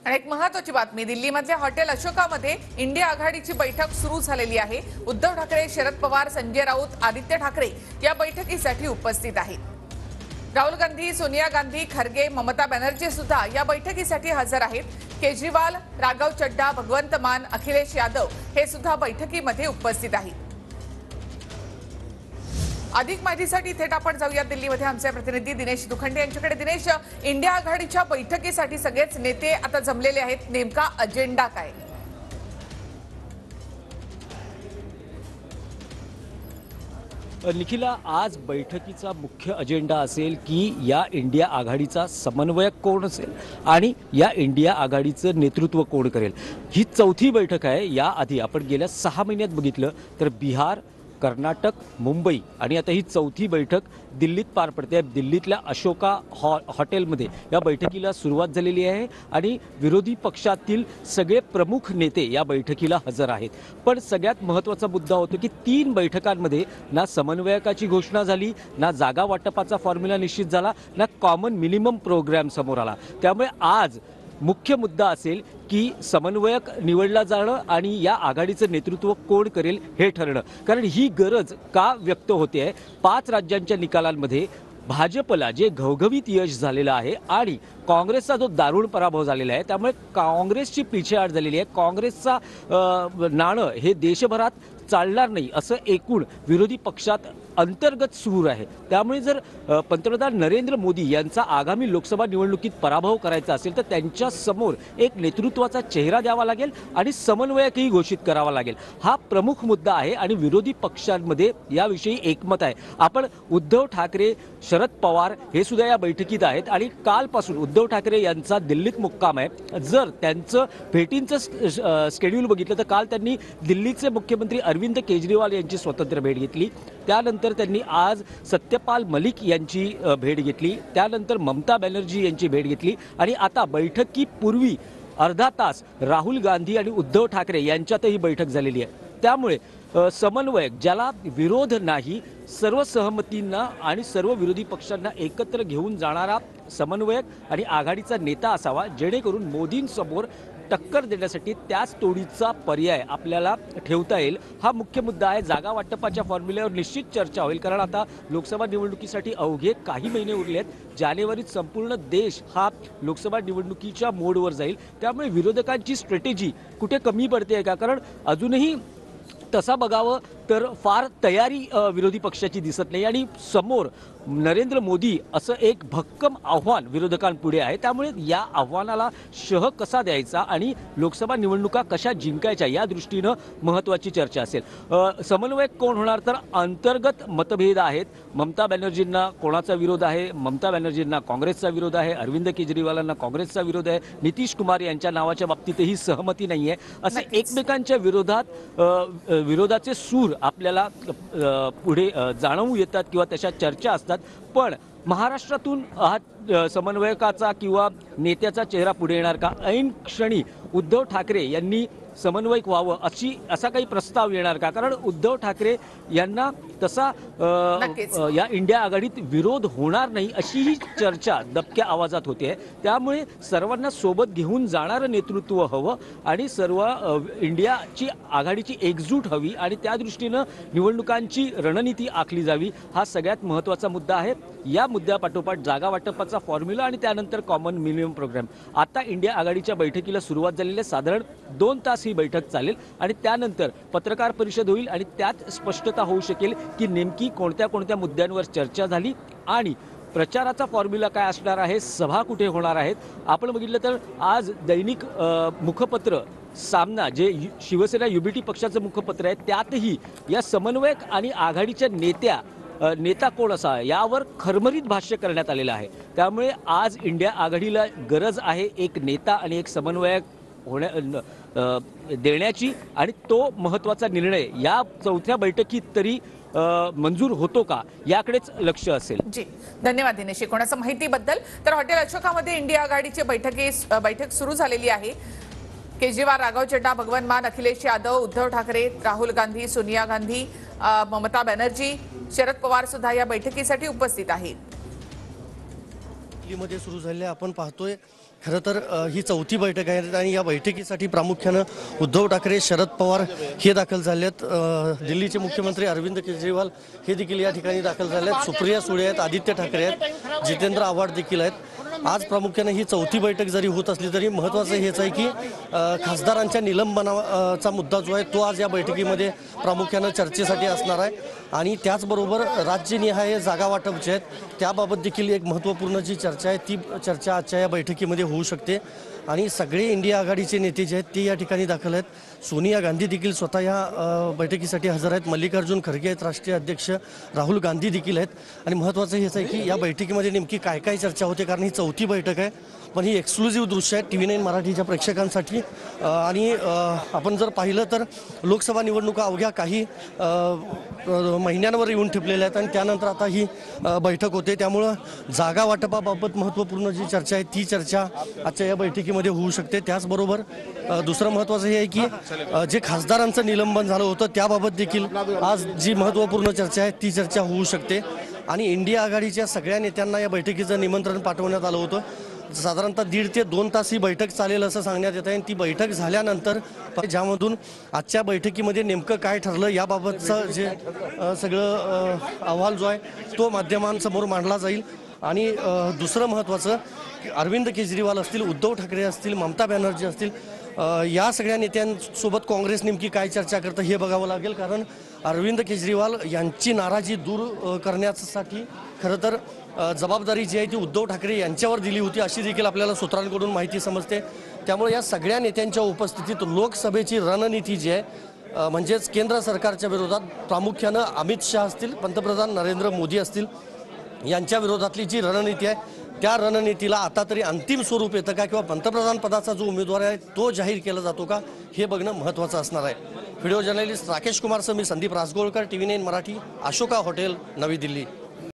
आणि एक महत्त्वाची बातमी, दिल्लीमधल्या हॉटेल अशोकामध्ये इंडिया आघाडीची बैठक सुरू झालेली आहे। उद्धव ठाकरे, शरद पवार, संजय राऊत, आदित्य ठाकरे या बैठकीसाठी उपस्थित आहेत। राहुल गांधी, सोनिया गांधी, खरगे, ममता बॅनर्जी सुद्धा या बैठकीसाठी हजर आहेत। केजरीवाल, राघव चड्ढा, भगवंत मान, अखिलेश यादव हे सुद्धा बैठकीमध्ये उपस्थित आहेत। अधिक माहितीसाठी थेट आपण जाऊया दिल्लीमध्ये आमचे प्रतिनिधी दिनेश दुखंडे यांच्याकडे। दिनेश, इंडिया आघाडीच्या बैठकीसाठी सगळेच नेते आता जमलेले आहेत, नेमका अजेंडा काय? निखिला, आज बैठकीचा मुख्य अजेंडा असेल की या इंडिया आघाडीचा समन्वयक कोण असेल आणि या इंडिया आघाडीचं नेतृत्व कोण करेल। ही चौथी बैठक आहे। याआधी आपण गेल्या 6 महिन्यात बघितलं तर बिहार, कर्नाटक, मुंबई आणि आता ही चौथी बैठक दिल्लीत पार पडते। दिल्लीतल्या अशोका हॉटेलमध्ये या बैठकीला सुरुवात झालेली आहे आणि विरोधी पक्षातील सगळे प्रमुख नेते या बैठकीला हजर आहेत। पण सगळ्यात महत्त्वाचा मुद्दा होतो की 3 बैठकांमध्ये ना समन्वयकाची घोषणा झाली, ना जागा वाटपाचा फॉर्म्युला निश्चित झाला, ना कॉमन मिनिमम प्रोग्राम समोर आला। त्यामुळे आज मुख्य मुद्दा असेल की समन्वयक निवडला जाणं आणि या आघाडीचं नेतृत्व कोण करेल हे ठरणं। कारण ही गरज का व्यक्त होते आहे, 5 राज्यांच्या निकालांमध्ये भाजपला जे घवघवीत यश झालेलं आहे आणि काँग्रेसचा जो दारुण पराभव झालेला आहे, त्यामुळे काँग्रेसची पिछेहाट झालेली आहे। काँग्रेसचा नाणं हे देशभरात चालणार नाही असं एकूण विरोधी पक्षात अंतर्गत सूर आहे। त्यामुळे जर पंतप्रधान नरेंद्र मोदी यांचा आगामी लोकसभा निवडणुकीत पराभव करायचा असेल तर त्यांच्या समोर एक नेतृत्वाचा चेहरा द्यावा लागेल आणि समन्वयकही घोषित करावा लागेल। हा प्रमुख मुद्दा आहे आणि विरोधी पक्षांमध्ये याविषयी एकमत आहे। आपण उद्धव ठाकरे, शरद पवार हे सुद्धा या बैठकीत आहेत आणि कालपासून उद्धव ठाकरे यांचा दिल्लीत मुक्काम आहे। जर त्यांचं भेटींचं शेड्यूल बघितलं तर काल त्यांनी दिल्लीचे मुख्यमंत्री अरविंद केजरीवाल यांची स्वतंत्र भेट घेतली, त्यानंतर त्यांनी आज सत्यपाल मलिक यांची भेट घेतली, त्यानंतर ममता बॅनर्जी यांची भेट घेतली आणि आता बैठकीपूर्वी अर्धा तास राहुल गांधी आणि उद्धव ठाकरे यांच्यातही बैठक झालेली आहे। त्यामुळे समन्वयक, ज्याला विरोध नाही, सर्व सहमतींना आणि सर्व विरोधी पक्षांना एकत्र घेऊन जाणारा समन्वयक आणि आघाडीचा नेता असावा, जेणेकरून मोदींसमोर टक्कर देण्यासाठी त्याच तोडीचा पर्याय आपल्याला ठेवता येईल। हा मुख्य मुद्दा आहे। जागा वाटपाच्या फॉर्म्युल्यावर निश्चित चर्चा होईल, कारण आता लोकसभा निवडणुकीसाठी अवघे काही महिने उरले आहेत। जानेवारीत संपूर्ण देश हा लोकसभा निवडणुकीच्या मोडवर जाईल। त्यामुळे विरोधकांची स्ट्रॅटेजी कुठे कमी पडते का? कारण अजूनही तसा बघावं तर फार तयारी विरोधी पक्षाची दिसत नाही आणि समोर नरेंद्र मोदी असं एक भक्कम आव्हान विरोधकांपुढे आहे। त्यामुळे या आव्हानाला शह कसा द्यायचा आणि लोकसभा निवडणुका कशा जिंकायच्या या दृष्टीनं महत्त्वाची चर्चा असेल। समन्वयक कोण होणार तर अंतर्गत मतभेद आहेत। ममता बॅनर्जींना कोणाचा विरोध आहे? ममता बॅनर्जींना काँग्रेसचा विरोध आहे, अरविंद केजरीवालांना काँग्रेसचा विरोध आहे, नितीश कुमार यांच्या नावाच्या बाबतीतही सहमती नाही आहे। असे एकमेकांच्या विरोधाचे सूर आपल्याला पुढे जाणवू येतात किंवा तशा चर्चा असतात। पण महाराष्ट्रातून हा समन्वयकाचा किंवा नेत्याचा चेहरा पुढे येणार का? ऐन क्षणी उद्धव ठाकरे यांनी समन्वयक व्हावं असा काही प्रस्ताव येणार का? कारण उद्धव ठाकरे यांना तसा या इंडिया आघाडीत विरोध होणार नाही अशी ही चर्चा दबक्या आवाजात होते। त्यामुळे सर्वांना सोबत घेऊन जाणारं नेतृत्व हवं आणि सर्व इंडियाची आघाडीची एकजूट हवी आणि त्या दृष्टीनं निवडणुकांची रणनीती आखली जावी, हा सगळ्यात महत्त्वाचा मुद्दा आहे। या मुद्द्यापाठोपाठ जागा वाटपाचा फॉर्म्युला आणि त्यानंतर कॉमन मिनिमम प्रोग्राम। आता इंडिया आघाडीच्या बैठकीला सुरुवात झालेली आहे। साधारण 2 तास ही बैठक चालेल आणि त्यानंतर पत्रकार परिषद होईल आणि त्यात स्पष्टता होऊ शकेल की नेमकी कोणत्या मुद्द्यांवर चर्चा झाली आणि प्रचाराचा फॉर्म्युला काय असणार आहे, सभा कुठे होणार आहेत। आपण बघितलं तर आज दैनिक मुखपत्र सामना, जे शिवसेना युबीटी पक्षाचं मुखपत्र आहे, त्यातही या समन्वयक आणि आघाडीच्या नेता कोण असा यावर खरमरीत भाष्य करण्यात आलेलं आहे। त्यामुळे आज इंडिया आघाडीला गरज आहे एक नेता आणि एक समन्वयक देण्याची आणि तो महत्त्वाचा निर्णय या चौथ्या बैठकीत तरी मंजूर होतो का याकडेच लक्ष असेल। जी, धन्यवाद दिनेश कोणाचं माहितीबद्दल। तर हॉटेल अशोकामध्ये इंडिया आघाडीची बैठक सुरू झालेली आहे। केजरीवाल, राघव चड्ढा, भगवंत मान, अखिलेश यादव, उद्धव ठाकरे, राहुल गांधी, सोनिया गांधी, ममता बॅनर्जी, शरद पवार सुद्धा या बैठकीसाठी उपस्थित आहेत। दिल्लीमध्ये सुरू झालेल्या आपण पाहतोय खरं तर ही चौथी बैठक आहे आणि या बैठकीसाठी प्रामुख्यानं उद्धव ठाकरे, शरद पवार हे दाखल झाले आहेत. दिल्लीचे मुख्यमंत्री अरविंद केजरीवाल हे देखील या ठिकाणी दाखल झाले आहेत. सुप्रिया सुळे आहेत, आदित्य ठाकरे आहेत, जितेंद्र आव्हाड देखील आहेत. आज प्रामुख्यानं ही चौथी बैठक जरी होत असली तरी महत्त्वाचं हेच आहे की खासदारांच्या निलंबनाचा मुद्दा जो आहे तो आज या बैठकीमध्ये प्रामुख्यानं चर्चेसाठी असणार आहे. आणि त्याचबरोबर राज्यनिहाय जागा वाटप जे आहेत त्याबाबत देखील एक महत्त्वपूर्ण जी चर्चा आहे ती चर्चा आजच्या या बैठकीमध्ये होऊ शकते. आणि सगळे इंडिया आघाडीचे नेते जे आहेत ते या ठिकाणी दाखल आहेत. सोनिया गांधी देखील स्वतः या बैठकीसाठी हजर आहेत. मल्लिकार्जुन खरगे आहेत, राष्ट्रीय अध्यक्ष राहुल गांधी देखील आहेत. आणि महत्त्वाचं हेच आहे की या बैठकीमध्ये नेमकी काय काय चर्चा होते, कारण ही चौथी बैठक आहे पण ही एक्सक्लुझिव्ह दृश्य आहे TV9 मराठीच्या प्रेक्षकांसाठी. आणि आपण जर पाहिलं तर लोकसभा निवडणुका अवघ्या काही महिन्यांवर येऊन ठेपलेल्या आहेत आणि त्यानंतर आता ही बैठक होते. त्यामुळं जागा वाटपाबाबत महत्त्वपूर्ण जी चर्चा आहे ती चर्चा आजच्या या बैठकीमध्ये होऊ शकते. त्याचबरोबर दुसरं महत्त्वाचं हे आहे की जे खासदारांचं निलंबन झालं होतं त्याबाबत देखील आज जी महत्त्वपूर्ण चर्चा आहे ती चर्चा होऊ शकते. आणि इंडिया आघाडीच्या सगळ्या नेत्यांना या बैठकीचं निमंत्रण पाठवण्यात आलं होतं. साधारणतः 1.5 ते 2 तास ही बैठक चालेल असं सांगण्यात येत आहे. आणि ती बैठक झाल्यानंतर ज्यामधून आजच्या बैठकीमध्ये नेमकं काय ठरलं याबाबतचं जे सगळं अहवाल जो आहे तो माध्यमांसमोर मांडला जाईल. आणि दुसरं महत्त्वाचं अरविंद केजरीवाल असतील, उद्धव ठाकरे असतील, ममता बॅनर्जी असतील, या सगळ्या नेत्यांसोबत काँग्रेस नेमकी काय चर्चा करतं हे बघावं लागेल. कारण अरविंद केजरीवाल यांची नाराजी दूर करण्यासाठी खरं तर जबाबदारी जी आहे ती उद्धव ठाकरे यांच्यावर दिली होती अशी देखील आपल्याला सूत्रांकडून माहिती समजते. त्यामुळे या सगळ्या नेत्यांच्या उपस्थितीत लोकसभेची रणनीती जी आहे म्हणजेच केंद्र सरकारच्या विरोधात प्रामुख्यानं अमित शहा असतील, पंतप्रधान नरेंद्र मोदी असतील यांच्या विरोधातली जी रणनीती आहे त्या रणनीतीला आता तरी अंतिम स्वरूप येतं का किंवा पंतप्रधान पदाचा जो उमेदवार आहे तो जाहीर केला जातो का हे बघणं महत्त्वाचं असणार आहे. व्हिडिओ जर्नलिस्ट राकेश कुमारसह मी संदीप रासगोळकर, TV9 मराठी, अशोका हॉटेल, नवी दिल्ली.